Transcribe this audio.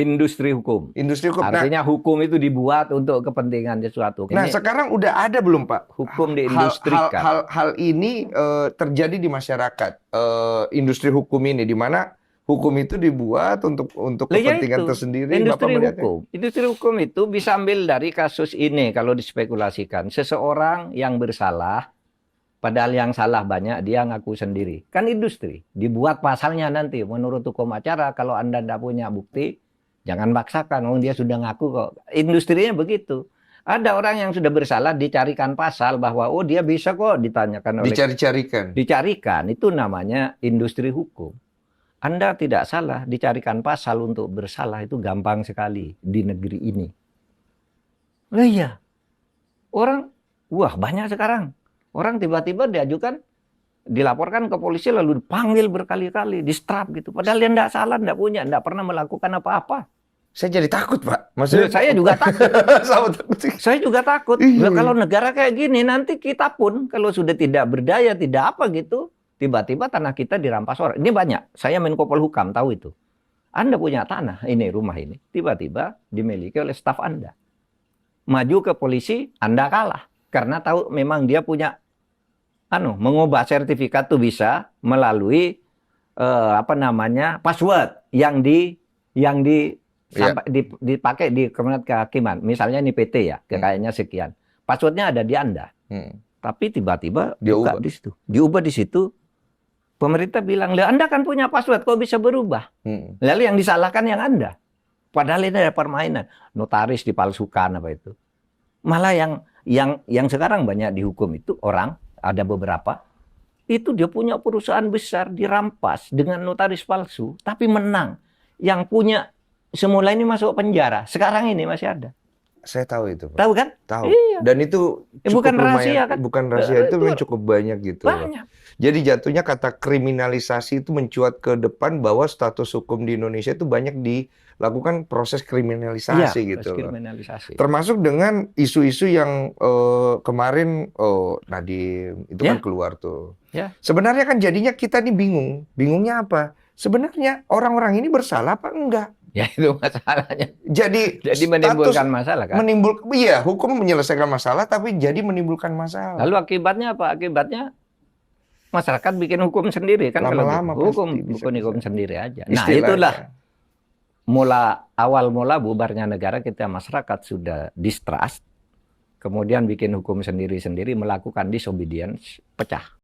Industri hukum. Industri hukum. Artinya hukum itu dibuat untuk kepentingan sesuatu. Nah, sekarang udah ada belum, Pak? Hukum diindustrikan. Hal ini terjadi di masyarakat. Industri hukum ini, di mana hukum itu dibuat untuk kepentingan tersendiri. Industri hukum itu bisa ambil dari kasus ini kalau dispekulasikan. Seseorang yang bersalah, padahal yang salah banyak, dia ngaku sendiri. Kan industri. Dibuat pasalnya nanti. Menurut hukum acara, kalau Anda tidak punya bukti, jangan paksakan, dia sudah ngaku kok. Industrinya begitu. Ada orang yang sudah bersalah dicarikan pasal bahwa dia bisa kok, ditanyakan oleh dicarikan. Itu namanya industri hukum. Anda tidak salah, dicarikan pasal untuk bersalah itu gampang sekali di negeri ini. Lah iya. Orang banyak sekarang. Orang tiba-tiba dilaporkan ke polisi lalu dipanggil berkali-kali, distrap gitu. Padahal dia tidak salah, tidak pernah melakukan apa-apa. Saya jadi takut, Pak. Maksudnya saya juga takut. Saya juga takut. Kalau negara kayak gini, nanti kita pun kalau sudah tidak berdaya, tidak apa gitu, tiba-tiba tanah kita dirampas orang. Ini banyak. Saya Menko Polhukam tahu itu. Anda punya tanah, rumah ini, tiba-tiba dimiliki oleh staf Anda. Maju ke polisi, Anda kalah. Karena tahu memang dia punya mengubah sertifikat tuh bisa melalui password yang dipakai di Kementerian Kehakiman. Misalnya ini PT ya, kayaknya sekian. Passwordnya ada di Anda. Tapi tiba-tiba diubah di situ. Pemerintah bilang, "Lah Anda kan punya password, kok bisa berubah?" Lalu yang disalahkan yang Anda. Padahal ini ada permainan. Notaris dipalsukan apa itu. Malah yang sekarang banyak dihukum itu orang, ada beberapa, itu dia punya perusahaan besar dirampas dengan notaris palsu, tapi menang. Yang punya semula ini masuk penjara, sekarang ini masih ada. Saya tahu itu, Pak. Tahu kan? Tahu. Iya. Dan itu bukan rahasia kan? Bukan rahasia, itu cukup banyak gitu. Banyak. Jadi jatuhnya kata kriminalisasi itu mencuat ke depan bahwa status hukum di Indonesia itu banyak dilakukan proses kriminalisasi gitu. Proses kriminalisasi. Termasuk dengan isu-isu yang kemarin Nadiem itu kan keluar tuh. Sebenarnya kan jadinya kita nih bingung. Bingungnya apa? Sebenarnya orang-orang ini bersalah apa enggak? Ya itu masalahnya. Jadi menimbulkan masalah kan? Iya, hukum menyelesaikan masalah tapi jadi menimbulkan masalah. Lalu akibatnya apa? Akibatnya masyarakat bikin hukum sendiri kan? Lama-lama hukum sendiri aja. Nah itulah awal mula bubarnya negara, kita masyarakat sudah distrust, kemudian bikin hukum sendiri-sendiri, melakukan disobedience, pecah.